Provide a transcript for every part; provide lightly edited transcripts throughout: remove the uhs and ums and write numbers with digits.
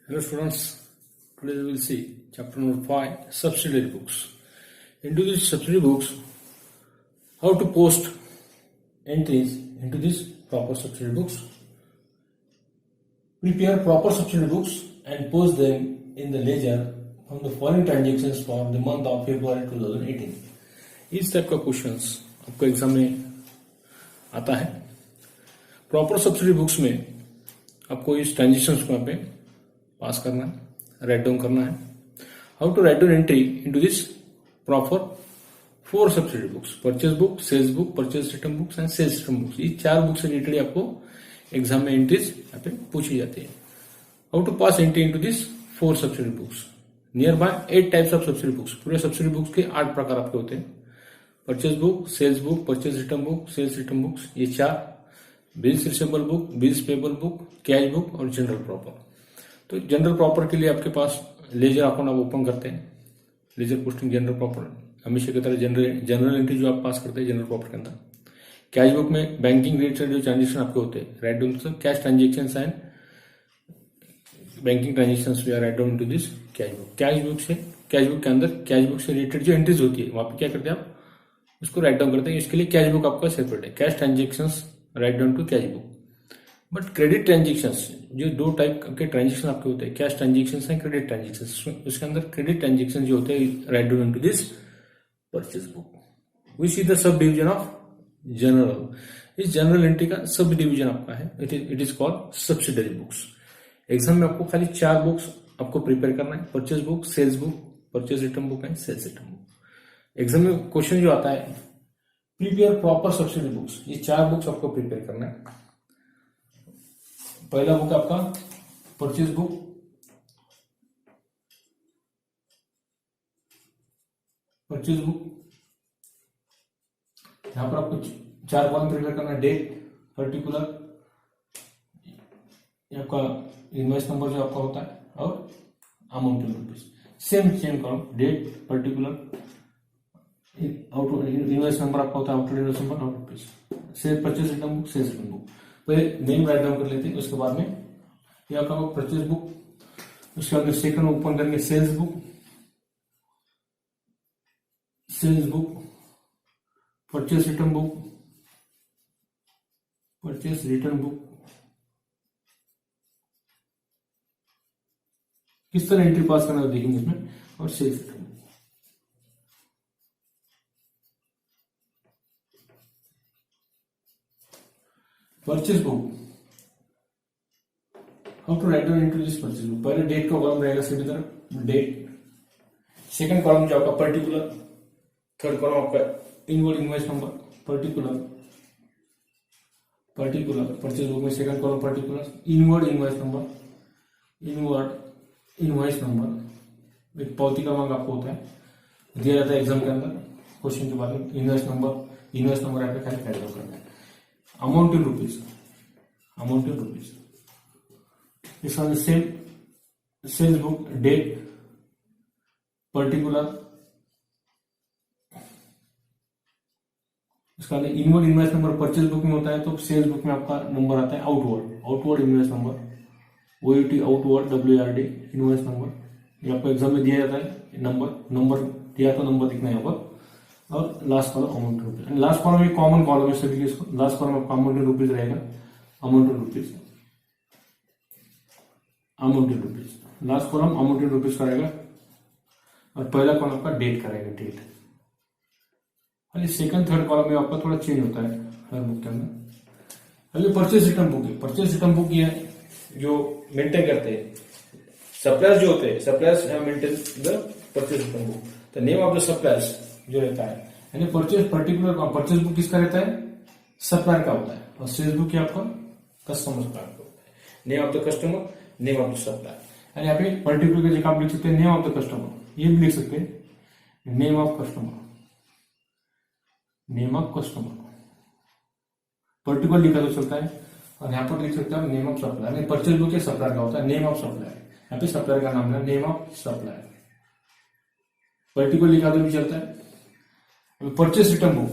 Hello students, today we will see chapter number 5, subsidiary books. Into these subsidiary books, how to post entries into these proper subsidiary books. Prepare proper subsidiary books and post them in the ledger from the following transactions for the month of February 2018. इस type का questions आपको exam में आता है. Proper subsidy books में आपको इस transactions को यहाँ पे पास करना है, राइट डाउन करना है. How to write down entry into this proper 4 subsidy books, purchase book, sales book, purchase return books and sales return books. ये 4 बुक से रिलेटेड आपको एग्जाम में एंट्रीज यहाँ पे पूछी जाती है. How to pass entry into this 4 subsidy books. Nearby 8 types of subsidiary books. पूरे सब्सिडी बुक्स के 8 प्रकार आपके होते हैं. Purchase book, sales book, purchase return book, sales return books, ये 4. Bills receivable book, bills payable book, cash book और journal proper. तो journal proper के लिए आपके पास लेजर अकाउंट आप ओपन करते हैं. लेजर पोस्टिंग जनरल प्रॉपर हमेशा की तरह जनरल एंट्री जो आप पास करते हैं जनरल प्रॉपर के अंदर. कैश बुक में बैंकिंग रिलेटेड जो ट्रांजेक्शन आपके होते हैं write down cash transaction and banking transaction we are write down to this cash book. Cash book के अंदर कैश बुक से रिलेटेड जो एंट्रीज होती है वहां पे क्या करते हैं आप उसको राइट डाउन करते हैं. इसके लिए कैश बुक आपका सेपरेट है. Cash transaction write down to cash book. But credit transaction जो 2 टाइप के ट्रांजेक्शन आपके होते हैं, cash transaction and credit transaction. उसके अंदर क्रेडिट ट्रांजेक्शन जो होते हैं write down to this purchase book. Which is the sub division of journal. इस जनरल एंट्री का सब डिविजन आपका है. It is called subsidiary books. Exam में आपको खाली 4 बुक्स आपको प्रिपेयर करना है. Purchase book, sales book, purchase return book and sales return book. Exam में क्वेश्चन जो आता है प्रिपेयर प्रॉपर सब्सिडी बुक्स. ये 4 बुक्स आपको प्रिपेयर करना है. पहला बुक आपका परचेज बुक. परचेज बुक यहां पर आपको 4 कॉलम प्रिपेयर करना है. डेट, पर्टिकुलर, आपका इनवॉइस नंबर जो आपका होता है और amount in rupees. Same column date, particular, invoice number आपका होता है, आउटवर्ड इनवॉइस नंबर और rupees. Sale purchase return book, sales return book. पहले नेम राइट डाउन कर लेते हैं. उसके बाद में ये आपका परचेज बुक. उसके बाद सेकंड ओपन करेंगे sales book, purchase return book, purchase return book. किस तरह एंट्री पास करना है देखेंगे इसमें. और sales return book. Purchase book, how to write down into this purchase book. पहले डेट का कॉलम रहेगा सीधी तरफ डेट. सेकंड कॉलम जो आपका पर्टिकुलर. थर्ड कॉलम आपका inward invoice number, particular purchase book में second column particular. Inward invoice number एक पावती क्रमांक आपको होता है दिया जाता है एग्जाम के अंदर क्वेश्चन के बाद में. इनवॉइस नंबर आपको खाली फाइल करना है. Amount in rupees. इसका same sales book, date, particular. इसका inward invoice number purchase book में होता है तो सेल्स बुक में आपका नंबर आता है outward invoice number, OUT outward WRD invoice number. ये आपको एग्जाम में दिया जाता है. नंबर दिया तो नंबर दिखना है यहाँ पर. और last column amount rupees. Last column एक कॉमन कॉलम है सभी के. इसको लास्ट कॉलम आपका अमाउंट इन रुपीज रहेगा. Amount in rupees last column amount in rupees का रहेगा. और पहला कॉलम आपका डेट का रहेगा, डेट. अभी सेकंड थर्ड कॉलम में आपका थोड़ा चेंज होता है हर बुक के अंदर. अभी परचेज रिटर्न बुक है. परचेज रिटर्न बुक ये जो मेंटेन करते हैं सप्लायर्स जो होते हैं, suppliers maintain the purchase return book. The name of the suppliers जो रहता है यानी परचेज पर्टिकुलर परचेज बुक किसका रहता है, सप्लायर का होता है. और सेल्स बुक आपका कस्टमर का होता है. Name of the customer, name of the supplier. यानी यहाँ पे पर्टिकुलर की जगह आप लिख सकते हैं नेम ऑफ द कस्टमर. ये भी लिख सकते हैं नेम ऑफ कस्टमर. पर्टिकुलर लिखा तो चलता है. और यहाँ पर लिख सकते हैं name of supplier. Purchase book के सप्लायर का होता है नेम ऑफ सप्लायर. यहाँ पे सप्लायर का नाम है नेम ऑफ सप्लायर. पर्टिकुलर लिखा तो भी चलता है. परचेज रिटर्न बुक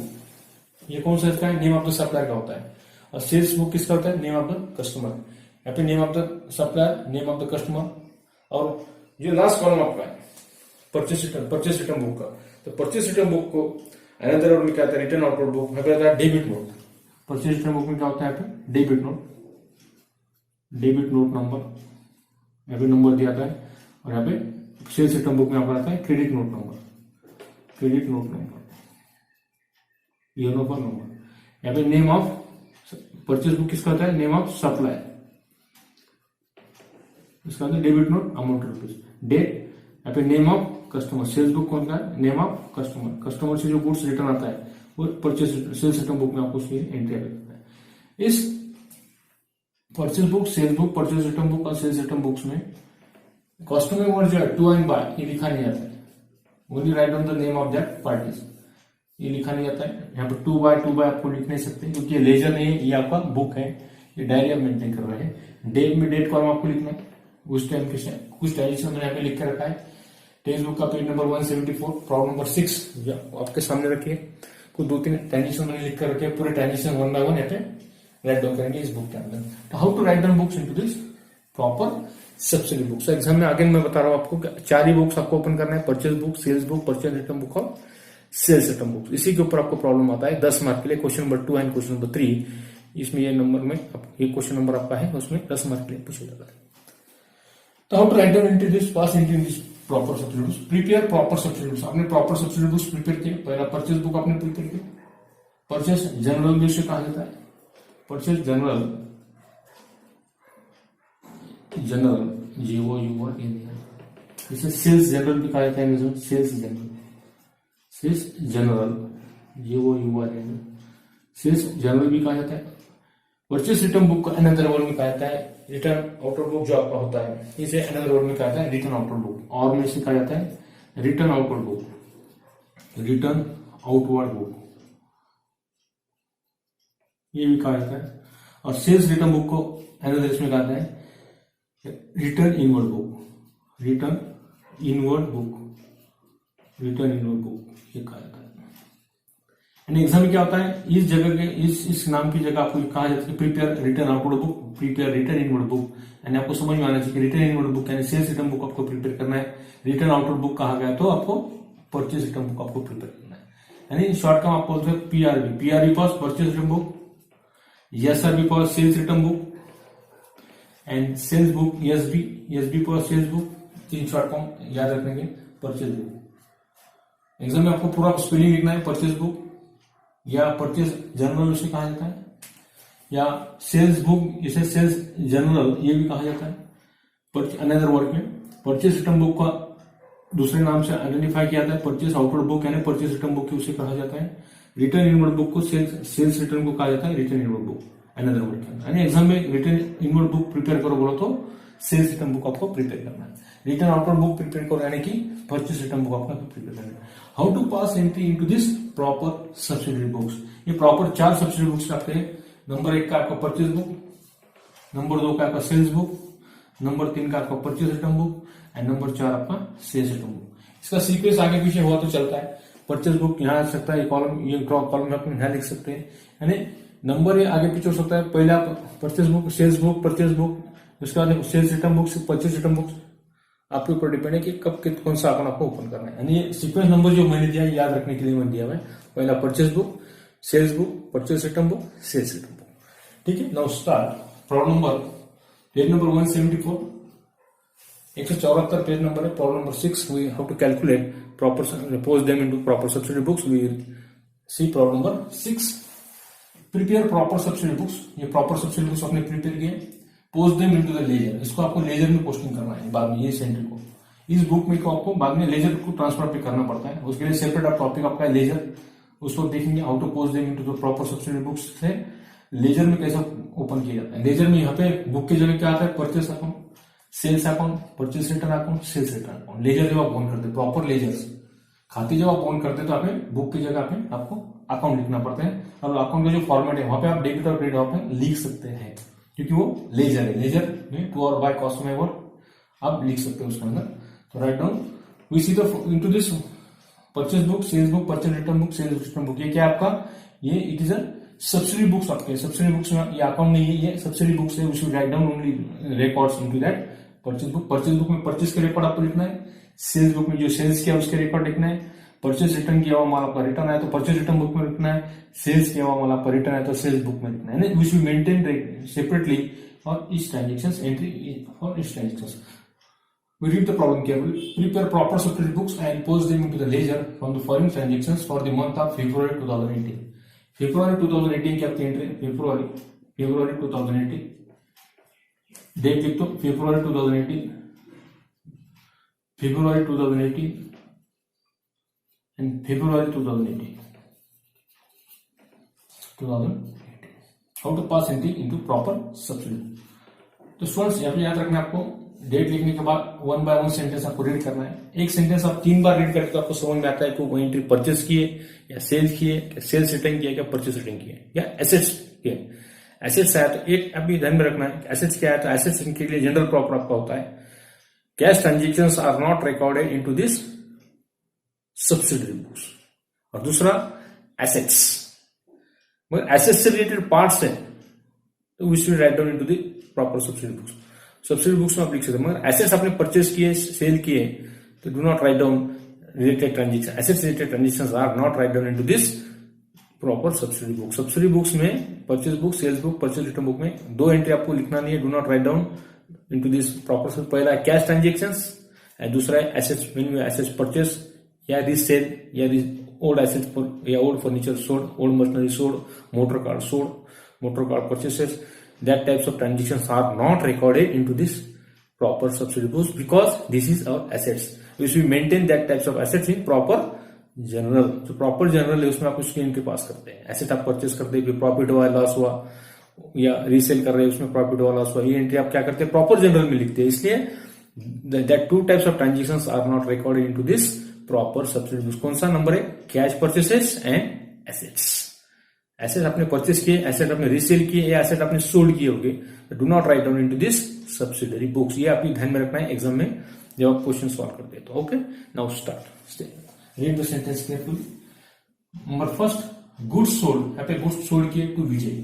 ये कौन सा इसका है, नेम ऑफ द सप्लायर का होता है. और सेल्स बुक किसका होता है, नेम ऑफ द कस्टमर. यहाँ पे name of the supplier, name of the customer, और जो लास्ट कॉलम आपका है परचेस रिटर्न बुक का, तो परचेस रिटर्न बुक को अनदर वर्ड में क्या होता है, रिटर्न आउटवर्ड बुक में क्या होता है, debit note. Purchase return book में क्या होता है यहाँ पे, डेबिट नोट नंबर, यहाँ पे नंबर दिया था, और यहाँ पे सेल्स रिटर्न बुक में आपका आता है credit note number, year of number. यहाँ पे नेम ऑफ परचेस बुक किसका होता है, नेम ऑफ सप्लायर, इसका होता है debit note amount rupees. Date, यहाँ पे name of customer, sales book कौन का है, नेम ऑफ कस्टमर से जो गुड्स रिटर्न आता है वो परचेस सेल्स रिटर्न बुक में आपको उसकी एंट्री करता है। इस purchase book, sales book, purchase return book और सेल्स रिटर्न बुक्स में कस्टमर वर्ड जो है टू एंड बाय ये लिखा नहीं आता है, only write on the name of that parties, ये लिखा नहीं आता है। यहाँ पे टू बाय आपको लिख नहीं सकते क्योंकि ये लेजर नहीं है, ये आपका बुक है, ये डायरी आप मेंटेन कर रहे हैं। डेट में डेट कॉलम आपको लिखना है, उस टाइम के कुछ डायरेक्शन मैंने यहाँ पे लिख के रखा है। टेक्स्ट बुक का पेज नंबर 174 प्रॉब्लम नंबर 6 आपके सामने रखिए, कुछ 2-3 ट्रांजेक्शन मैंने लिख कर रखे, पूरे ट्रांजेक्शन 1 बाय 1 यहाँ पे राइट डाउन करेंगे इस बुक के अंदर। तो how to write down books into this proper subsidy books. Exam में आगे मैं बता रहा हूँ आपको 4 ही बुक्स आपको ओपन करना है, purchase book, sales book, purchase return book और सेल्स रिटर्न बुक। इसी के ऊपर आपको प्रॉब्लम आता है 10 मार्क के लिए, question number 2 and question number 3। इसमें ये नंबर में ये क्वेश्चन नंबर आपका है, उसमें 10 मार्क के लिए पूछा जाता है। तो how to write down into this, pass into this proper subsidy books, prepare proper subsidy books. आपने प्रॉपर सब्सिडी बुक्स प्रिपेयर किए, पहला परचेज बुक आपने प्रिपेयर किया, परचेज जनरल भी उसे कहा जाता है, परचेज जनरल GOUR, इसे सेल्स जनरल भी कहा जाता है, sales journal GOUR, sales journal भी कहा जाता है। परचेस रिटर्न बुक को अनदर वर्ड में कहा जाता है रिटर्न आउटवर्ड बुक, जो आपका होता है इसे अनदर वर्ड में कहा जाता है रिटर्न आउटवर्ड बुक, और में इसे कहा जाता है रिटर्न आउटवर्ड बुक, ये भी कहा जाता है। और सेल्स रिटर्न बुक को अनदर इसमें कहा जाता है रिटर्न इनवर्ड बुक, ये कहा जाता है। एग्जाम में क्या होता है, इस जगह के इस नाम की जगह आपको कहा जाता है prepare return outward book, prepare return inward book. यानी आपको समझ में आना चाहिए कि रिटर्न इनवर्ड बुक यानी सेल्स रिटर्न बुक आपको प्रिपेयर करना है, रिटर्न आउटवर्ड बुक कहा गया तो आपको परचेज रिटर्न बुक आपको प्रिपेयर करना है। यानी शॉर्ट टर्म आपको बोलते हैं PRB for purchase return book, SRB for sales return book and sales book, SB for sales book. 3 short form याद रखने के परचेज बुक। एग्जाम में आपको पूरा स्पेलिंग लिखना है, परचेज बुक या परचेज जनरल उसे कहा जाता है, या सेल्स बुक इसे सेल्स जनरल ये भी कहा जाता है। अनदर वर्ड में परचेज रिटर्न बुक का दूसरे नाम से आइडेंटिफाई किया जाता है, परचेज आउटवर्ड बुक यानी परचेज रिटर्न बुक उसे कहा जाता है। रिटर्न इनवर्ड बुक को सेल्स रिटर्न को कहा जाता है return inward book another word के अंदर। यानी एग्जाम में रिटर्न इनवर्ड बुक प्रिपेयर करो बोलो तो सेल्स रिटर्न बुक आपको प्रिपेयर करना है, रिटर्न आउटवर्ड बुक प्रिपेयर करो यानी कि परचेज रिटर्न बुक आपको प्रिपेयर करना है। How to pass entry into this proper subsidy books, ये प्रॉपर 4 सब्सिडी बुक्स आपके हैं। नंबर 1 का आपका परचेज बुक, नंबर 2 का आपका सेल्स बुक, नंबर 3 का आपका purchase return book and number 4 आपका सेल्स रिटर्न बुक। इसका सीक्वेंस आगे पीछे हुआ तो चलता है, परचेज बुक यहाँ आ सकता है, ये कॉलम में अपने यहाँ लिख सकते हैं, यानी नंबर ये आगे पीछे हो सकता है। पहले आप purchase book, sales book, purchase book, उसके बाद sales return book, purchase return book, आपके ऊपर डिपेंड है कि कब कौन सा अकाउंट आपको ओपन करना है। यानी सीक्वेंस नंबर जो मैंने दिया याद रखने के लिए मैंने दिया है, पहला purchase book, sales book, purchase return book, sales return book. ठीक है, now start problem number page number 174, 174 page number है। Problem number 6, we how to calculate proper post them into proper subsidy books. We see problem number 6, prepare proper subsidy books. ये proper subsidy books आपने prepare किए, post them into the ledger, इसको आपको laser में posting करना है बाद में, ये सेंट्री को इस बुक में को आपको बाद में लेजर को ट्रांसफर पे करना पड़ता है। उसके लिए सेपरेट टॉपिक आपका है लेजर, उसको देखेंगे how to post them into the proper subsidy books से लेजर में कैसा ओपन किया जाता है। लेजर में यहाँ पे बुक की जगह क्या आता है, purchase account, sales account, purchase return account, sales return account. Ledger जब आप ओपन करते हैं प्रॉपर लेजर खाते जब आप ओपन करते हैं तो आप बुक की जगह पे आपको अकाउंट लिखना पड़ता है, और अकाउंट का जो फॉर्मेट है वहां पे आप डेबिट और क्रेडिट आप लिख सकते हैं क्योंकि वो लेजर है। लेजर में टू और बाय कॉस्ट में वो आप लिख सकते हैं उसके अंदर। तो write down we see the into this purchase book, sales book, purchase return book, sales return book. ये क्या आपका, ये it is a subsidy books. आपके सब्सिडी बुक्स में ये अकाउंट नहीं है, ये सब्सिडी बुक्स है, we should write down only records into that purchase book में परचेज का रिकॉर्ड आपको लिखना है, सेल्स बुक में जो सेल्स किया उसके रिकॉर्ड लिखना है, परचेज रिटर्न किया हुआ माल आपका रिटर्न आया तो परचेज रिटर्न बुक में लिखना है, सेल्स किया हुआ माल आपका रिटर्न आया तो सेल्स बुक में लिखना है, which we maintain separately for each transaction entry for each transaction. We read the problem carefully. Prepare proper subsidiary books and post them into the ledger from the following transactions for the month of February 2018. February 2018 की आपकी entry February 2018. Date लिख दो February 2018 and February 2018. How to pass entry into proper subsidiary. तो students यहाँ पे याद रखना आपको, डेट लिखने के बाद 1 by 1 सेंटेंस आपको रीड करना है. एक सेंटेंस आप 3 बार रीड करके तो आपको समझ में आता है कि वो एंट्री परचेस किए या सेल्स किए, सेल्स रिटर्न किया, क्या परचेस रिटर्न किए या एसेट्स किए. एसेट्स आया तो एक अभी ध्यान में रखना है, एसेट्स क्या है तो एसेट्स के लिए जनरल प्रॉपर आपका होता है cash transactions are not recorded into this subsidiary books. और दूसरा एसेट्स, मगर एसेट्स से रिलेटेड पार्ट्स है तो we should write down into the proper subsidiary books. Subsidiary books में आप लिख सकते हैं, मगर एसेट्स आपने परचेस किए, सेल किए तो do not write down related transaction. Assets related transactions are not write down into this proper subsidiary book. Subsidiary books में purchase book, sales book, purchase return book में 2 एंट्री आपको लिखना नहीं है. Do not write down into this proper. पहला है cash transactions and दूसरा है assets. When you assets purchase या रीसेल या ओल्ड एसेट्स या old furniture sold, old machinery sold, motor car sold, motor car purchases, that types of transactions are not recorded into this proper subsidiary books because this is our assets which we maintain that types of assets in proper general. जो proper general है उसमें आप उसकी entry पास करते हैं. Asset आप purchase करते हैं, प्रॉफिट हुआ, लॉस हुआ, या रीसेल कर रहे हैं उसमें प्रॉफिट हुआ, लॉस हुआ, ये एंट्री आप क्या करते हैं प्रॉपर जनरल में लिखते हैं. इसलिए that 2 types of transactions are not recorded into this proper subsidiary books. कौन सा नंबर है? Cash purchases and assets. Asset आपने परचेस किए, एसेट आपने रीसेल किए या एसेट आपने सोल्ड किए होंगे, do not write down into this subsidiary books. ये आपको ध्यान में रखना है एग्जाम में जब आप क्वेश्चन सॉल्व करते हैं तो. Okay, now start. Read the sentence carefully. Number first, goods sold. यहाँ पे गुड्स सोल्ड किए टू विजय.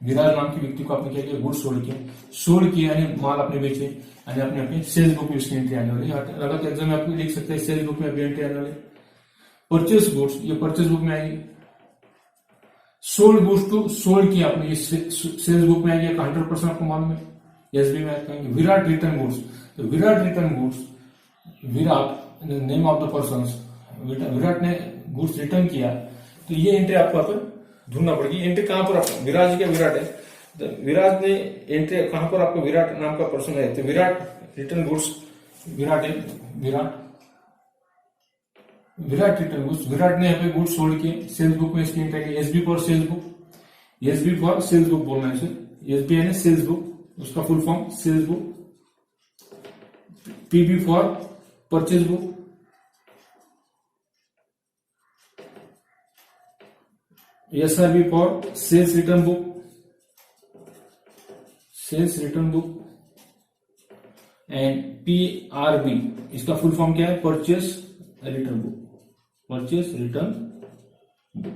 विराज नाम के व्यक्ति को आपने क्या किया? गुड्स सोल्ड किए. सोल्ड किए यानी माल आपने बेचे यानी आपने अपने सेल्स बुक में उसकी एंट्री आने वाली. अगर तो एग्जाम में आप लिख सकते हैं सेल्स बुक में अभी एंट्री आने वाली. परचेस गुड्स, ये परचेस बुक में आएगी. सोल्ड गुड्स टू सोल्ड किया आपने, ये सेल्स बुक में आएगी. 100% आपको मालूम है, एसबी में आएगा. विराट रिटर्न गुड्स, तो Virat return goods, Virat name of the person, Virat ने गुड्स रिटर्न किया तो ये एंट्री आपको यहाँ पर ढूंढना पड़ेगी. एंट्री कहां पर? आपको विराज क्या विराट है तो विराज ने एंट्री कहां पर? आपको विराट नाम का पर्सन है तो विराट रिटर्न गुड्स, विराट है, विराट रिटर्न गुड्स. विराट ने यहाँ पे गुड्स सोल्ड किए. सेल्स बुक में इसकी एंट्री है SB for sales book. SB for sales book बोलना है इसे. एसबी है सेल्स बुक, उसका full form sales book. PB for purchase book. SRB for sales return book. Sales return book. And PRB, इसका full form क्या है? Purchase return book. Purchase return book.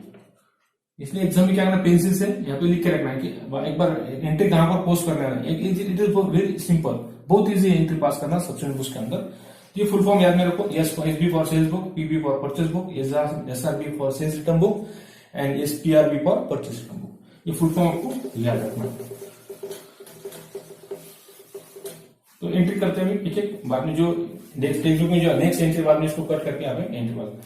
इसलिए exam में क्या करना, पेंसिल से यहाँ पे लिख के रखना है कि एक बार एंट्री कहां पर पोस्ट करना है. इट इज वेरी सिंपल, बहुत इजी एंट्री पास करना सब्सिडरी बुक्स के अंदर. ये फुल फॉर्म याद में रखो. SB for sales book, PB for purchase book, SRB for sales return book and SPRB for purchase return book. ये फुल फॉर्म आपको याद रखना. तो एंट्री करते हुए ठीक है, बाद में जो नेक्स्ट में जो नेक्स्ट एंट्री बाद में इसको कट करके आप एंट्री बाद.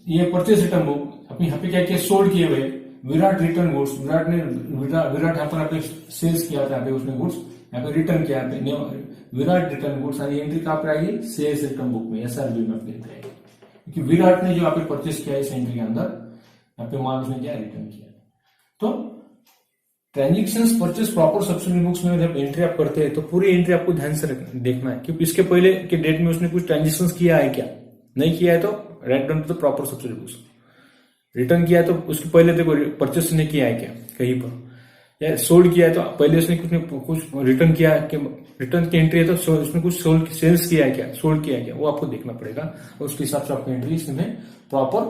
ये परचेस रिटर्न बुक अपनी यहाँ पे क्या किया? सोल्ड किए हुए विराट रिटर्न गुड्स. विराट यहाँ पर आपने सेल्स किया था, यहाँ पे उसने गुड्स यहाँ पे रिटर्न किया. यहाँ पे विराट रिटर्न गुड्स यानी एंट्री कहाँ पर आएगी? सेल्स रिटर्न बुक में, एसआरबी में अपनी एंट्री आएगी. क्योंकि विराट ने जो यहाँ पे परचेस किया इस एंट्री के अंदर, यहाँ पे माल उसने क्या रिटर्न किया. तो transactions purchase proper subsidiary books में जब एंट्री आप करते हैं तो पूरी एंट्री आपको ध्यान से देखना है कि इसके पहले के डेट में उसने कुछ ट्रांजेक्शंस किया है क्या. नहीं किया है तो write down to the proper subsidiary books. Return किया है तो उसके पहले देखो परचेस ने किया है क्या कहीं पर, या सोल्ड किया है तो पहले उसने कुछ रिटर्न किया है कि रिटर्न की एंट्री है तो उसने कुछ सोल्ड सेल्स किया है क्या, सोल्ड किया है क्या, वो आपको देखना पड़ेगा. और उसके हिसाब से आपकी एंट्री इसमें प्रॉपर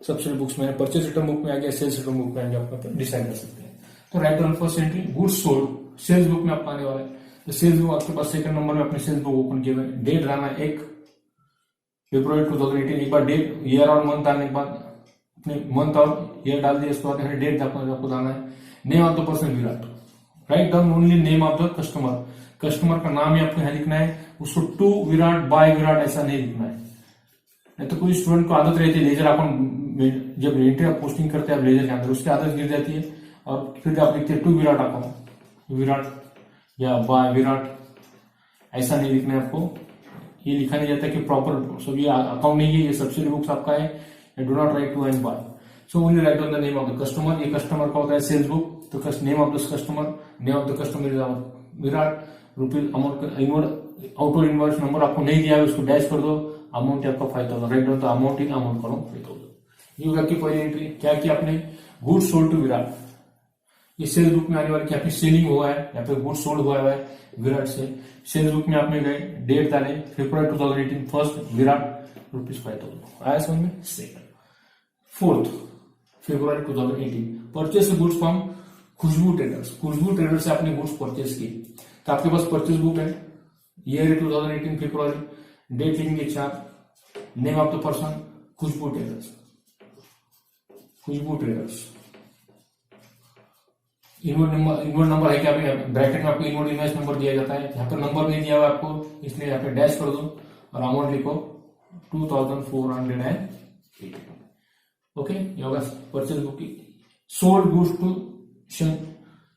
सब्सिडरी बुक्स में, परचेस रिटर्न बुक में आ गया, सेल्स रिटर्न बुक में आ गया, आप डिसाइड कर सकते हैं. तो write down first entry goods sold sales book में आपका आने वाला है. तो सेल्स बुक आपके पास सेकंड नंबर में अपने सेल्स बुक ओपन किए हुए, डेट डालना 1 फरवरी 2018, एक बार डेट ईयर और मंथ डालने के बाद अपने मंथ और ईयर डाल दिया, उसके बाद डेट आपको डालना है। Name of the person Virat, right down only name of the customer, customer का नाम ही आपको यहाँ लिखना है, उसको टू विराट बाय विराट ऐसा नहीं लिखना है। नहीं तो कोई स्टूडेंट को आदत रहती है लेजर अपन जब एंट्री आप पोस्टिंग करते हैं आप लेजर के अंदर, उसकी आदत गिर जाती है और फिर आप लिखते हैं टू विराट अकाउंट विराट या बाय विराट, ऐसा नहीं लिखना है आपको। ये लिखा नहीं जाता कि प्रॉपर सब ये अकाउंट नहीं है, ये सब्सिडी बुक्स आपका है, do not write to and by, so only write on the name of the customer. ये कस्टमर का होता है सेल्स बुक, तो name of the customer, name of the customer is Virat, rupees amount outward invoice number आपको नहीं दिया है उसको डैश कर दो, अमाउंट आपका 5000, write down the amount in amount करो 5000। ये होगा आपकी पहली एंट्री। क्या किया आपने, गुड्स सोल्ड टू विराट, ये सेल्स बुक में आने वाली क्या आपकी सेलिंग हुआ है या फिर गुड्स सोल्ड हुआ है विराट से। सेल्स बुक में आपने गए डेट डाले फरवरी 2018 फर्स्ट विराट ₹5000 आया समझ में। Second fourth February 2018 purchase goods from Khushboo traders, Khushboo traders से आपने गुड्स परचेस की, तो आपके पास परचेस बुक है, ईयर 2018 फरवरी, डेट लिखेंगे 4, name of the person Khushboo traders, Khushboo traders, inward number है क्या ब्रैकेट में आपको इनवर्ड इनवॉइस नंबर दिया जाता है, यहाँ पर नंबर नहीं दिया हुआ आपको इसलिए यहाँ पे डैश कर दो और अमाउंट लिखो 2480। ओके, ये होगा परचेज बुक की। Sold goods to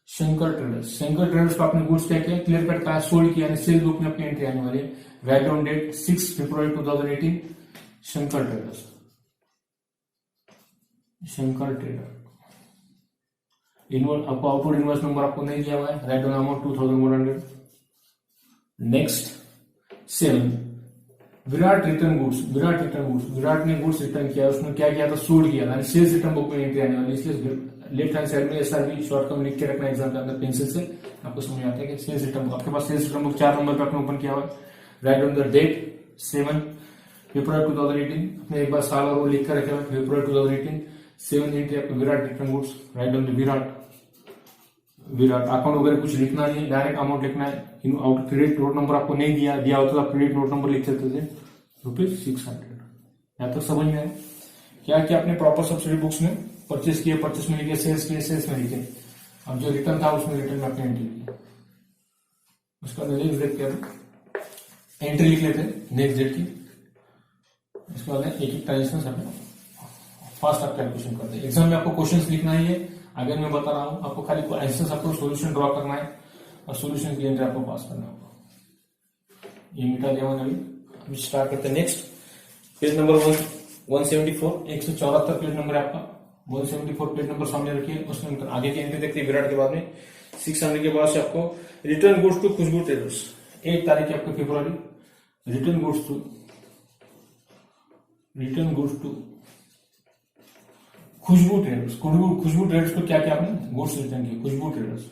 Shankar traders, Shankar traders को आपने गुड्स क्या किया क्लियर कट कहा, सोल्ड किया, सेल बुक में अपनी एंट्री आने वाली है, write down date 6 February 2018 Shankar traders, Shankar trader, inward आपको आउटवर्ड इनवॉइस नंबर आपको नहीं दिया हुआ है, write down amount 2100। Next 7 Virat return goods, Virat return goods, Virat ने गुड्स रिटर्न किया, उसने क्या किया था सोल्ड किया था, सेल्स रिटर्न बुक में एंट्री आने वाली, इसलिए लेफ्ट हैंड साइड में एसआरबी शॉर्ट कम लिख के रखना एग्जाम के अंदर पेंसिल से, आपको समझ आता है कि सेल्स रिटर्न बुक आपके पास सेल्स रिटर्न बुक 4 नंबर पे आपने ओपन किया हुआ है, राइट डाउन द डेट 7 फरवरी 2018, अपने एक बार साल और वो लिख कर रखे हुए फरवरी 2018, 7 एंट्री आपको Virat return goods, write down the Virat, Virat account वगैरह कुछ लिखना नहीं है, डायरेक्ट अमाउंट लिखना है, आउट क्रेडिट नोट नंबर आपको नहीं दिया होता तो आप क्रेडिट नोट नंबर लिख सकते थे ₹600। यहाँ तक समझ में आया क्या क्या आपने प्रॉपर सब्सिडी बुक्स में परचेस किए, परचेस में लिखे, सेल्स किए, सेल्स में लिखे, अब जो रिटर्न था उसमें रिटर्न में आपने एंट्री की, उसका नेक्स्ट डेट क्या एंट्री लिख लेते नेक्स्ट डेट की, इसके बाद एक एक ट्रांजेक्शन फास्ट आप कैलकुलेशन करते हैं। एग्जाम में आपको क्वेश्चंस लिखना ही है, अगर मैं बता रहा हूं आपको खाली आंसर्स आपको सॉल्यूशन ड्रॉ करना है और सॉल्यूशन की एंट्री आपको पास करना होगा। ये मिटा दिया मैंने अभी स्टार्ट करते हैं। Next page number 174, 174 page number है आपका, 174 पेज नंबर सामने रखिए, उसमें आगे की एंट्री देखते हैं विराट के बाद में 600 के बाद से आपको return goods to Khushbu traders, 1 तारीख आपको फरवरी, return goods to Khushbu traders, Khushboo traders को क्या क्या आपने गुड्स रिटर्न किए, Khushbu traders,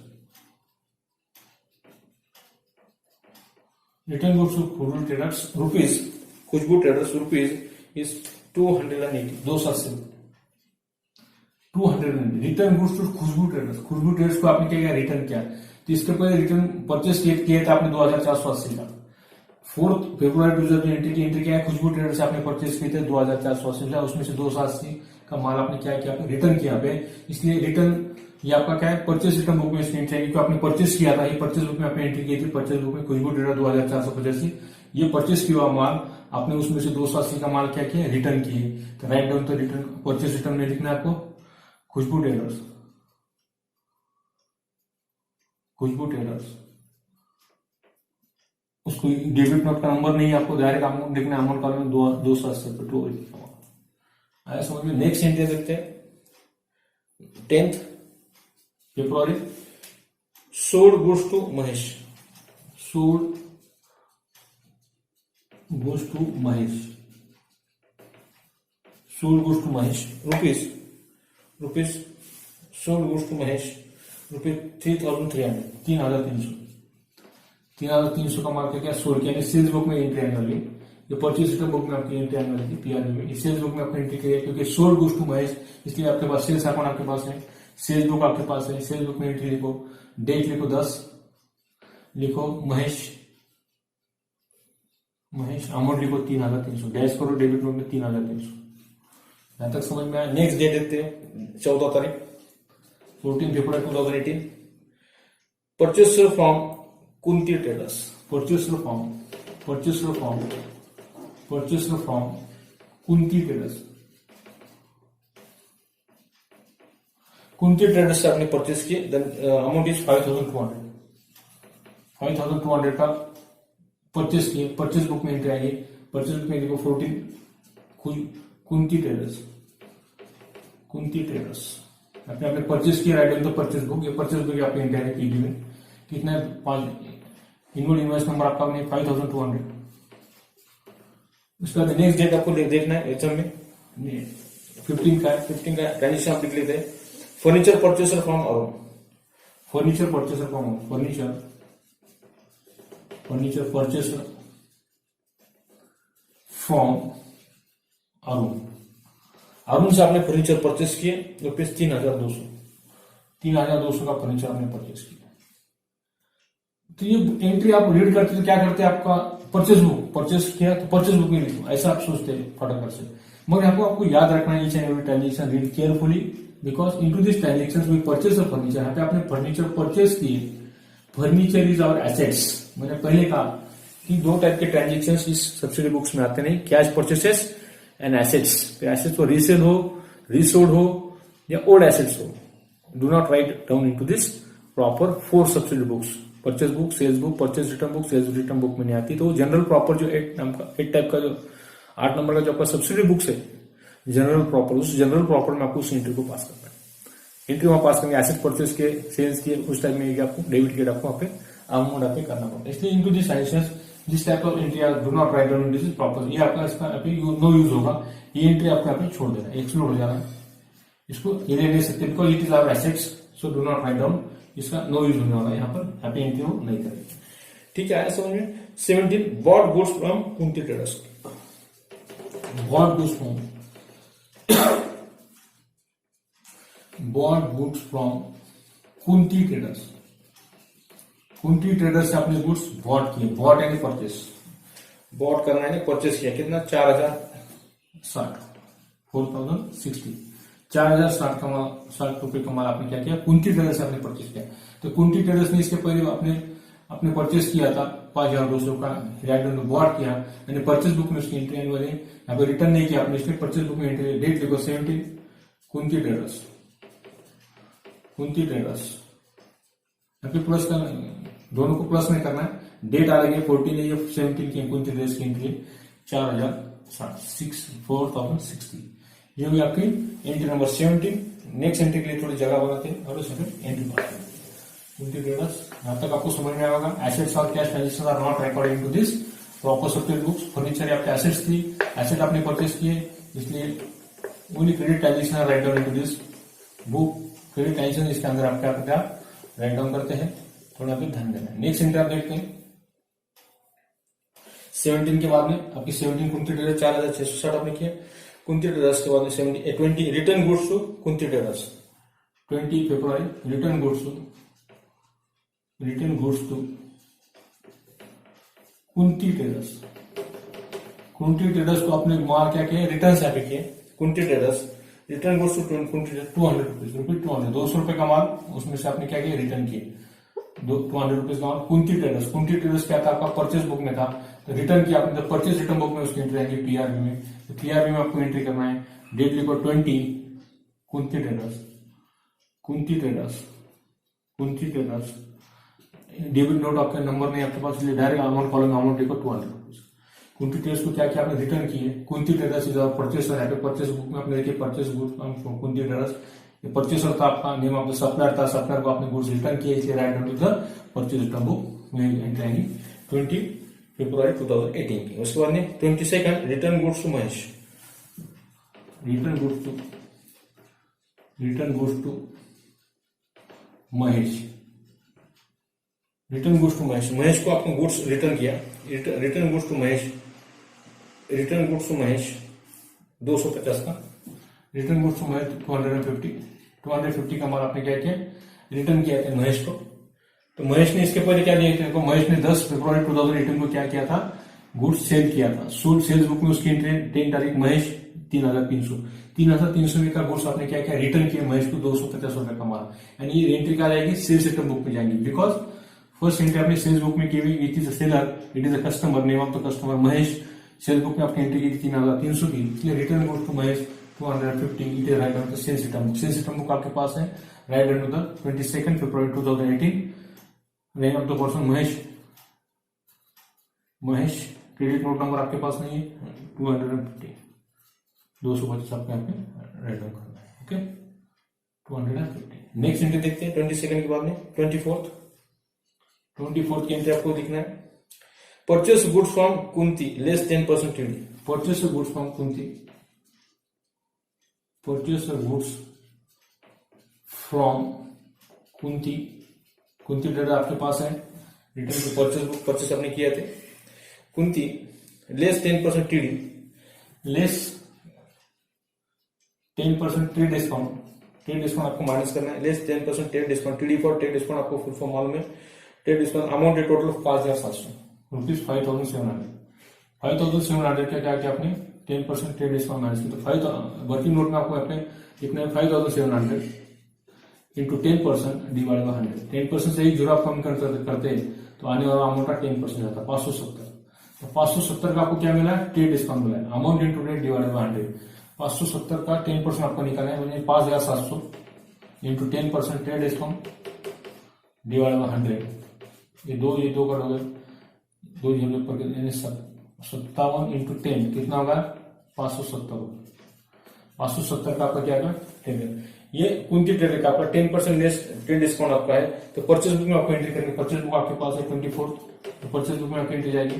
return goods to Khushbu traders rupees, Khushbu traders rupees is 280, 280, 280, return goods to Khushbu traders, Khushboo traders को आपने क्या किया रिटर्न किया, तो इसके पहले रिटर्न परचेस किए थे आपने 2480 का, 4 फरवरी 2020 की एंट्री क्या है, खुशबू ट्रेडर्स से आपने परचेस किए थे 2480 का, उसमें से 280 का माल आपने क्या किया रिटर्न किया पे, इसलिए रिटर्न ये आपका क्या है परचेस रिटर्न बुक में इसकी एंट्री आएगी, आपने परचेस किया था, ये परचेस बुक में आपने एंट्री की थी, परचेस बुक में खुशबू ट्रेडर 2485, ये परचेस किया हुआ माल आपने उसमें से 280 का माल क्या किया रिटर्न किए, तो राइट डाउन तो रिटर्न परचेस रिटर्न में लिखना है आपको खुशबू ट्रेडर्स, खुशबू ट्रेडर्स, उसको डेबिट नोट का नंबर नहीं आपको डायरेक्ट अमाउंट लिखना है, अमाउंट का 280 पे 2 आया समझ में। नेक्स्ट एंट्री देखते हैं 10th February, sold goods to Mahesh, sold goods to Mahesh, sold goods to Mahesh rupees sold goods to Mahesh rupees 3300, 3300 का माल क्या सोल्ड किया, सेल्स बुक में एंट्री आने वाली, ये परचेज रिटर्न बुक में आपकी एंट्री आने वाली थी पीआरबी में, सेल्स बुक में आपने एंट्री की है क्योंकि सोल्ड गुड्स टू महेश, इसलिए आपके पास सेल्स अकाउंट आपके पास है, सेल्स बुक आपके पास है, सेल्स बुक में एंट्री लिखो, डेट लिखो 10 लिखो महेश, अमाउंट लिखो 3,300, डैश करो डेबिट नोट में 3,300। यहां तक समझ में आया। नेक्स्ट डेट देते हैं 14 तारीख 14 फरवरी 2018। Purchaser from Kunti traders, purchaser from Kunti traders. Kunti traders से आपने परचेस किए, देन अमाउंट इज 5,200 का परचेस किए। परचेस बुक में एंट्री आएगी, परचेस बुक में देखो 14 कुंती ट्रेडर्स, आपने परचेस किया, right on the purchase book. ये परचेस बुक आपकी एंट्री आएगी पीडी में। कितना है? 5 इनवॉइस नंबर आपका 5,200। उसके बाद नेक्स्ट डेट आपको देखना है एचएम में 15 का ट्रांजेक्शन आप लिख लेते हैं। Furniture purchaser from Arun, furniture purchaser from Arun से आपने फर्नीचर परचेस किए रुपीज 3,200 का फर्नीचर आपने परचेस किया। तो ये एंट्री आप रीड करते तो क्या करते हैं, आपका परचेस बुक परचेस किया तो परचेस बुक में लिखो, ऐसा आप सोचते हैं फटाफट से। मगर आपको याद रखना है each and every transaction read carefully, because into this transaction we purchase a furniture. यहाँ पे आपने फर्नीचर परचेस किए, फर्नीचर इज आवर एसेट्स। मैंने पहले कहा कि दो टाइप के ट्रांजेक्शन इस सब्सिडी बुक्स में आते नहीं, cash purchases and assets. Assets को रीसेल हो, रीसोल्ड हो या ओल्ड एसेट्स हो। Do not write down into this proper 4 subsidy books, purchase book, sales book, purchase return book, sales return book में नहीं आती। तो जनरल प्रॉपर जो 8 टाइप का जो 8 नंबर का जो आपका सब्सिडी बुक्स है, जनरल प्रॉपर, उस जनरल प्रॉपर में आपको उस एंट्री को पास करना है। एंट्री वहां पास करेंगे, एसेट परचेस के, सेल्स के, उस टाइप में आपको डेबिट के आपको वहां पे अमाउंट आपको करना पड़ता है। इसलिए into this transactions this type of entry do not write down this is proper. ये आपका इसका नो यूज होगा, ये एंट्री आपको यहाँ पे छोड़ देना है, एक्सक्लूड हो जाना है। इसको ये ले सकते because it is our assets, so do not write down, इसका नो यूज होने वाला है यहाँ पर, यहाँ पे एंट्री वो नहीं करेंगे। ठीक है, आया समझ में। 17 bought goods from Kunti traders, bought goods from Kunti traders. Kunti traders से आपने गुड्स बॉट किए, बॉट यानी परचेस, बॉट करना है परचेस किया। कितना? 4,060, 4,060, 4,060 रुपए का माल आपने क्या किया? कुंती ट्रेडर्स से आपने परचेस किया। तो कुंती ट्रेडर्स ने इसके पहले आपने परचेस किया था 5,200 का, राइट ऑन बॉट किया, यानी परचेस बुक में उसकी एंट्री आने वाली है। यहाँ पे रिटर्न नहीं किया आपने, इसलिए परचेस बुक में एंट्री, डेट लिखो 17 कुंती ट्रेडर्स, यहाँ पे प्लस करना, दोनों को प्लस में करना है। डेट आ रही है 14 है, 17 की कुंती ट्रेडर्स की एंट्री 4,060। ये हुई आपकी एंट्री नंबर 17। नेक्स्ट एंट्री के लिए थोड़ी जगह बनाते हैं और उसमें एंट्री पास करते हैं। कुंती ट्रेडर्स यहां तक आपको समझ में आएगा। एसेट्स और cash transaction are not recording to this proper subsidy books. Furniture आपके एसेट्स थी, एसेट आपने परचेस किए, इसलिए only credit transaction write down into this book. Credit transaction इसके अंदर आपके आप राइट डाउन करते हैं, थोड़ा भी ध्यान देना है। नेक्स्ट एंट्री आप देखते हैं 17 के बाद में आपकी 17 कुंती ट्रेडर्स 4,660 आपने किया। कुंती ट्रेडर्स के बाद में 20 return goods to Kunti traders, 20 February return goods to Kunti traders. Kunti traders को आपने माल क्या किया? रिटर्न यहाँ पे किए। Kunti traders return goods to Kunti traders 200 rupees, 200 रुपए का माल, उसमें से आपने क्या किया? रिटर्न किए 200 रुपीज का माल। कुंती ट्रेडर्स क्या था? आपका परचेस बुक में था, तो रिटर्न किया आपने, परचेस रिटर्न बुक में उसकी एंट्री आएगी टीआरबी में। तो टीआरबी में आपको एंट्री करना है, डेट लिखो 20 कुंती ट्रेडर्स। डेबिट नोट आपका नंबर नहीं आपके पास, इसलिए डायरेक्ट अमाउंट कॉलम अमाउंट लिखो 200 रुपीज। कुंती ट्रेडर्स को क्या किया आपने? रिटर्न किए। कुंती ट्रेडर्स इज परचेसर है, परचेस बुक में आपने देखिए purchase goods Kunti traders. Purchaser था आपका, नेम ऑफ द सप्लायर था, सप्लायर को आपने गुड्स रिटर्न किए, इसलिए write down to the purchase return book में एंट्री आएगी 20 फरवरी 2018 की। उसके बाद में 22 return goods to Mahesh, return goods to Mahesh को आपने गुड्स रिटर्न किया। रिटर्न गुड्स टू महेश 250 का, रिटर्न गुड्स टू महेश 250 का माल आपने क्या किया? रिटर्न किया था महेश को। तो महेश ने इसके पहले क्या दिया था, महेश ने 10 फरवरी 2018 को क्या किया था, गुड्स सेल किया था। सोल्ड सेल्स बुक में उसकी एंट्री 10 तारीख महेश 3,300 का गुड्स आपने क्या किया, रिटर्न किया, महेश को 250 रुपए का माल, यानी ये एंट्री क्या जाएगी, सेल्स आइटम बुक में जाएंगी। बिकॉज फर्स्ट एंट्री आपने सेल्स बुक में की हुई, it is a seller, it is a customer, name of the customer Mahesh, sales book में आपने एंट्री की थी 3,300 की, इसलिए return goods to Mahesh 250, it is write on the sales item book. Sales item book आपके पास है, write on the 22 February 2018, name of the person Mahesh, credit note number आपके पास नहीं है, 250, 250 आपको यहाँ पे राइट डाउन करना है। ओके, 250। नेक्स्ट एंट्री देखते हैं 22 के बाद में 24th की एंट्री आपको दिखना है, purchase goods from Kunti less 10% TD. Purchase goods from Kunti, purchase goods from Kunti, Kunti data आपके पास है, return to purchase book, purchase आपने किया थे Kunti, less 10% TD, less 10% trade discount, trade discount आपको माइनस करना है, less 10% trade discount, TD for trade discount आपको फुल फॉर्म मालूम है, ट्रेड डिस्काउंट अमाउंट है टोटल 5,700 रुपीज, 5,700 क्या क्या आपने 10% ट्रेड डिस्काउंट माइनस किया, तो 5 वर्किंग नोट में आपको अपने कितने 5,700 इंटू 10% डिवाइड बाय 100, 10% से ही जीरो आप कम करते हैं तो आने वाला अमाउंट का 10% जाता है 570, तो 570 का आपको क्या मिला है, ट्रेड डिस्काउंट मिला है, amount into trade divide by 100, 570 का 10% आपको निकालना है, 5,700 into 10% trade discount divide by 100, ये दो कर हो गए, 2 जीरो पर 57 इंटू 10 कितना होगा 570, 570 का आपका क्या होगा 10, ये कुंती ट्रेड का आपका 10% लेस ट्रेड डिस्काउंट आपका है, तो परचेज बुक में आपको एंट्री करनी, परचेज बुक आपके पास है 24th, तो परचेज बुक में आपकी एंट्री जाएगी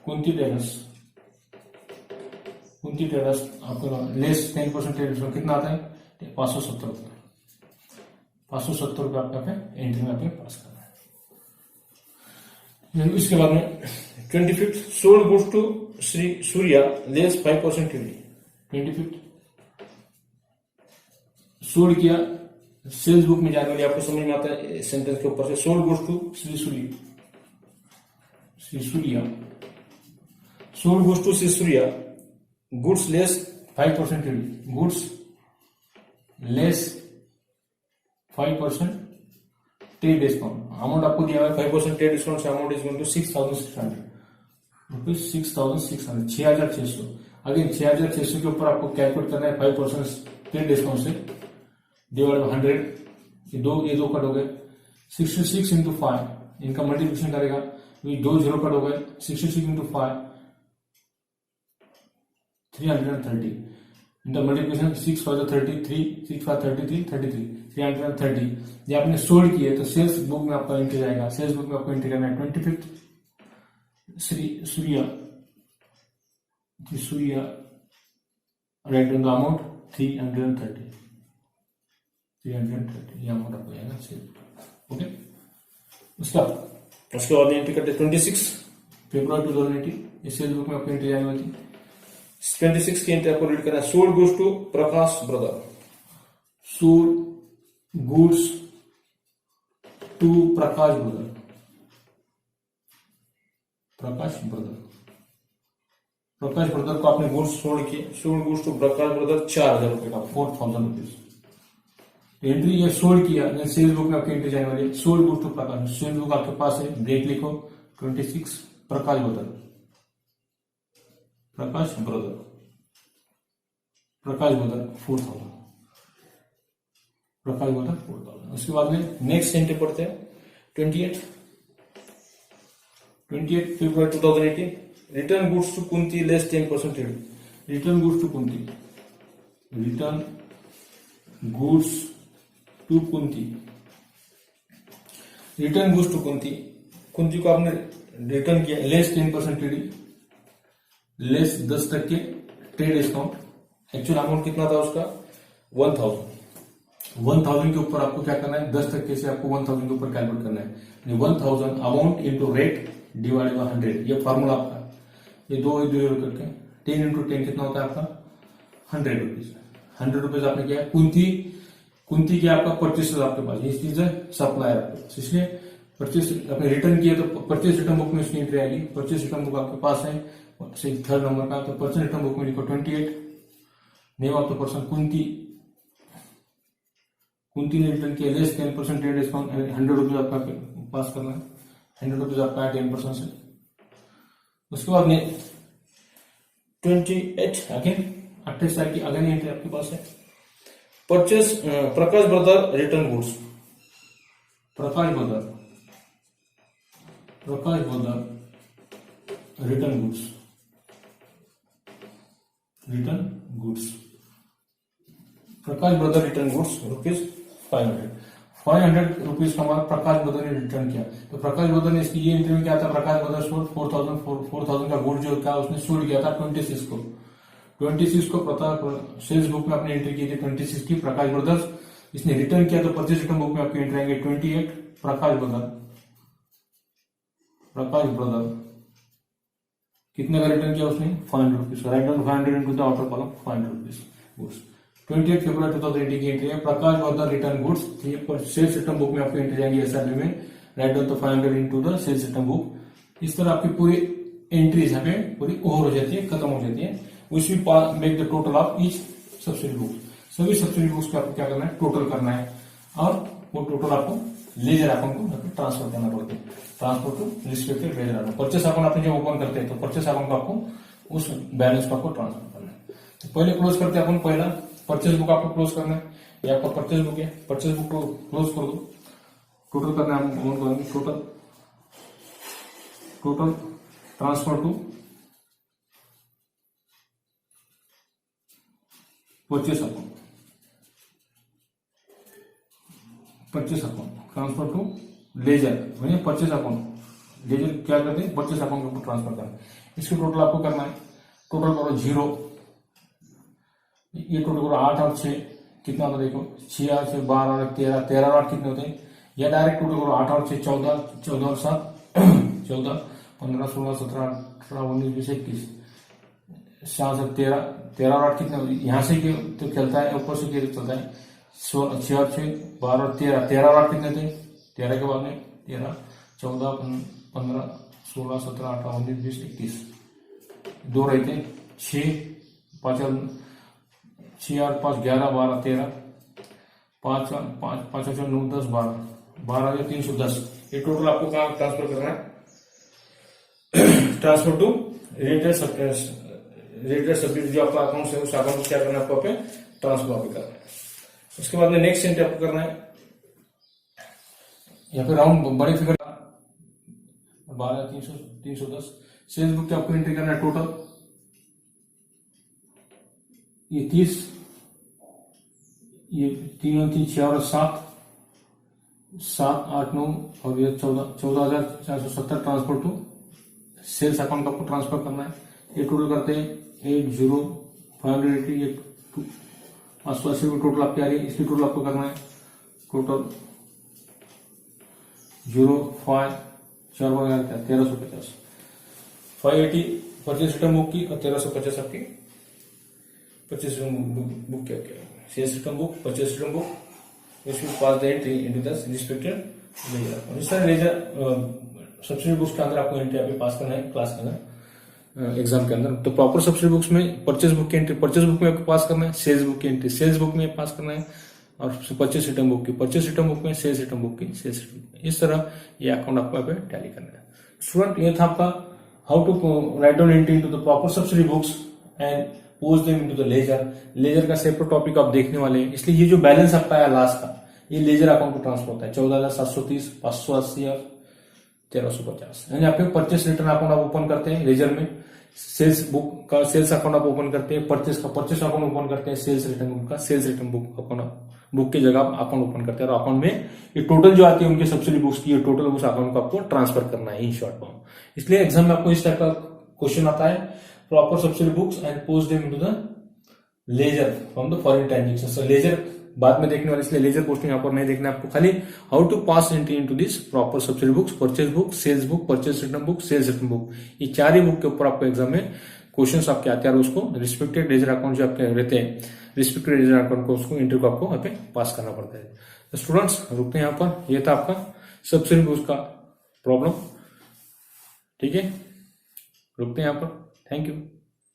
कुंती ट्रेडर्स आपको लेस 10% ट्रेड डिस्काउंट कितना आता है 570 रुपये, 570 रुपये आपका एंट्री में आपके पास करना है। इसके बाद में 25th sold goods to Shri Surya less 5% TD, 25th sold किया, सेल्स बुक में जाने वाली आपको समझ में आता है सेंटेंस के ऊपर से, sold goods to Shri Surya, sold goods to Shri Surya, goods less 5% TD, goods less 5% trade discount, amount आपको दिया हुआ है 5% ट्रेड डिस्काउंट से amount is going to 6,600 rupees, 6,600, 6,600, again 6,600 के ऊपर आपको कैलकुलेट करना है 5% ट्रेड डिस्काउंट से डिवाइड बाय 100, ये दो कट हो गए, 66 इंटू 5 इनका मल्टीप्लिकेशन करेगा, ये 2 जीरो कट हो गए, 66 इंटू 5 330, इनका मल्टीप्लिकेशन 6 5 33, 6 5 33, 330, ये आपने सोल्ड किया तो सेल्स बुक में आपका एंट्री जाएगा, सेल्स बुक में आपको एंट्री करना है 25th Shri Surya right on the amount 330, ये अमाउंट आपको जाएगा सेल्स, ओके। उसके बाद एंट्री करते 26 फरवरी 2018, ये सेल्स बुक में आपको एंट्री जाने वाली थी, 26 की एंट्री आपको रीड करना है, sold goods to Prakash brother, sold goods to Prakash brother, Prakash brother को आपने गुड्स सोल्ड किए, sold goods to Prakash brother 4,000 रुपए का, 4,000 रुपीज एंट्री, ये सोल्ड किया, सेल्स बुक में आपकी एंट्री जाने वाली है, sold goods to Prakash, sales book आपके पास है, ब्रेक लिखो 26 प्रकाश ब्रदर 4,000, प्रकाश ब्रदर 4,000। उसके बाद में नेक्स्ट एंट्री पढ़ते हैं 28 फरवरी 2018, return goods to Kunti less 10% TD, return goods to Kunti, return goods to Kunti, return goods to Kunti, Kunti को आपने रिटर्न किया less 10% TD, less 10% trade discount, actual amount कितना था उसका 1,000 के ऊपर आपको क्या करना है 10% से आपको 1,000 के ऊपर कैलकुलेट करना है, 1,000 amount into rate divide by 100, ये फॉर्मूला आपका, ये दो करके 10 इंटू 10 कितना होता है आपका 100 रुपीज, 100 रुपीज आपने किया, कुंती के आपका परचेसेस आपके पास, इस चीज है सप्लायर आपके पास, इसलिए परचेज आपने रिटर्न किया तो परचेज रिटर्न बुक में उसकी एंट्री आएगी। परचेज रिटर्न बुक आपके पास है थर्ड नंबर का, तो परचेज रिटर्न बुक में लिखो 28, name of the person Kunti ने रिटर्न किया, लेस 10% ट्रेड डिस्काउंट, 100 रुपीज आपका पास करना है, 100 रुपीज आपका है 10% से। उसके बाद में 28 अगेन 28 की अगेन एंट्री आपके पास है। Purchase Prakash brother return goods, Prakash brother return goods, Prakash brother return goods rupees 500 rupees का हमारा प्रकाश ब्रदर ने रिटर्न किया। तो प्रकाश ब्रदर ने इसकी ये एंट्री में क्या था, प्रकाश ब्रदर सोल्ड 4000 का गुड जो था उसने सोल्ड किया था 26 को प्रताप सेल्स बुक में अपनी एंट्री की थी 26 की। प्रकाश ब्रदर्स इसने रिटर्न किया तो परचेज रिटर्न बुक में आपकी एंट्री आएंगे 28। प्रकाश ब्रदर कितने का रिटर्न किया उसने, 500 rupees. Write down 500 into the outer column 500 rupees goods. 28 फरवरी 2018 की एंट्री है। Prakash brother return goods, sales return book में आपकी एंट्री जाएंगी एसआरबी में। राइट डाउन तो 500 into the sales return book. इस तरह आपकी पूरी एंट्रीज यहाँ पे पूरी ओवर हो जाती है, खत्म हो जाती है। Which we make the total of each subsidy book, सभी सब्सिडी बुक्स को आपको क्या करना है, टोटल करना है, और वो टोटल आपको लेजर अकाउंट को ट्रांसफर करना पड़ता है, transfer to respected ledger account. Purchase account आपने जब ओपन करते हैं तो परचेस अकाउंट को आपको उस बैलेंस को आपको ट्रांसफर करना है। तो पहले क्लोज करते हैं अपन, पहला परचेस बुक आपको क्लोज करना है। ये आपका परचेस बुक है, परचेस बुक को क्लोज कर दो। टोटल करना है, हम करेंगे total transfer to purchase account, transfer to ledger, म्हणजे परचेस अकाउंट। लेजर क्या करते हैं, परचेस अकाउंट को ट्रांसफर करना है। इसको टोटल आपको करना है, टोटल करो 0, ये टोटल करो 8 और 6 कितना होता है देखो, 6 और 6 12 और 13, 13 और 8 कितने होते हैं, या डायरेक्ट टोटल करो 8 और 6 14, 14 और 7 14, 15 16 17 18 19 20 21, 7 से 13, 13 और 8 कितने, यहाँ से तो चलता है, ऊपर से चलता है 6 और 6 12 और 13, 13 और 8 कितने थे, 13 के बाद में 13 14 15 16 17 18 19 20 21, 2 रहते 6 5 और 5 11 12 13, 5 5 9 10 12 12 310। ये टोटल आपको कहाँ ट्रांसफर करना है, ट्रांसफर टू रेटेड सब्सिडी जो आपका अकाउंट है उस अकाउंट को क्या करना है आपको पे ट्रांसफर करना है। उसके बाद में नेक्स्ट एंट्री आपको करना है, यहाँ पे राउंड बड़े फिगर 12 310। सेल्स बुक की आपको एंट्री करना है टोटल, ये 30, ये 3 और 3 6 और 7 7 8 9 और ये 14,470 ट्रांसफर टू सेल्स अकाउंट को आपको ट्रांसफर करना है। ये टोटल करते हैं 80 580, ये 580 की टोटल आपकी आ रही है। इसकी टोटल आपको करना है टोटल 0 5 4 बार 1350, 580 परचेस रिटर्न बुक की और 1350 आपकी परचेस बुक क्या क्या sales return book, purchase return book, which will pass the entry into the respected ledger account। इस तरह लेजर सब्सिडी बुक्स के अंदर आपको एंट्री अभी पास करना है क्लास के अंदर, एग्जाम के अंदर। तो प्रॉपर सब्सिडी बुक्स में परचेस बुक की एंट्री परचेस बुक में आपको पास करना है, सेल्स बुक की एंट्री सेल्स बुक में पास करना है, और परचेस रिटर्न बुक की परचेस रिटर्न बुक में, सेल्स रिटर्न बुक की सेल्स रिटर्न बुक में। इस तरह ये अकाउंट आपको यहाँ पे टैली करना है। स्टूडेंट ये था आपका how to write down entry into the proper subsidy books and post them into the ledger. Ledger का सेपरेट टॉपिक आप देखने वाले हैं, इसलिए ये जो बैलेंस आपका आया लास्ट का ये लेजर अकाउंट को ट्रांसफर होता है 14,730, 580 और 1350। यानी आपके परचेस रिटर्न अकाउंट आप ओपन करते हैं लेजर में, सेल्स बुक का सेल्स अकाउंट आप ओपन करते हैं, परचेस का परचेस अकाउंट ओपन करते हैं, सेल्स रिटर्न बुक का sales return book account book की जगह आप अकाउंट ओपन करते हैं, और अकाउंट में ये टोटल जो आती है उनके सब्सिडी बुक्स की ये टोटल उस अकाउंट को आपको ट्रांसफर करना है इन शॉर्ट फॉर्म। इसलिए एग्जाम में आपको इस टाइप का क्वेश्चन आता है, proper subsidy books and post them into the ledger from the foreign transaction. So ledger बाद में देखने वाले, इसलिए लेजर पोस्टिंग यहाँ पर नहीं देखना आपको, खाली how to pass entry into this proper subsidy books, purchase book, sales book, purchase return book, sales return book, ये 4 ही बुक के ऊपर आपको एग्जाम में क्वेश्चंस आपके आते हैं, और उसको रिस्पेक्टेड लेजर अकाउंट जो आपके रहते हैं, रिस्पेक्टेड लेजर अकाउंट को उसको एंट्री को आपको यहाँ पे पास करना पड़ता है। तो स्टूडेंट्स रुकते हैं यहाँ पर। यह था आपका सब सिर्फ उसका प्रॉब्लम। ठीक है, रुकते हैं यहाँ पर। Thank you.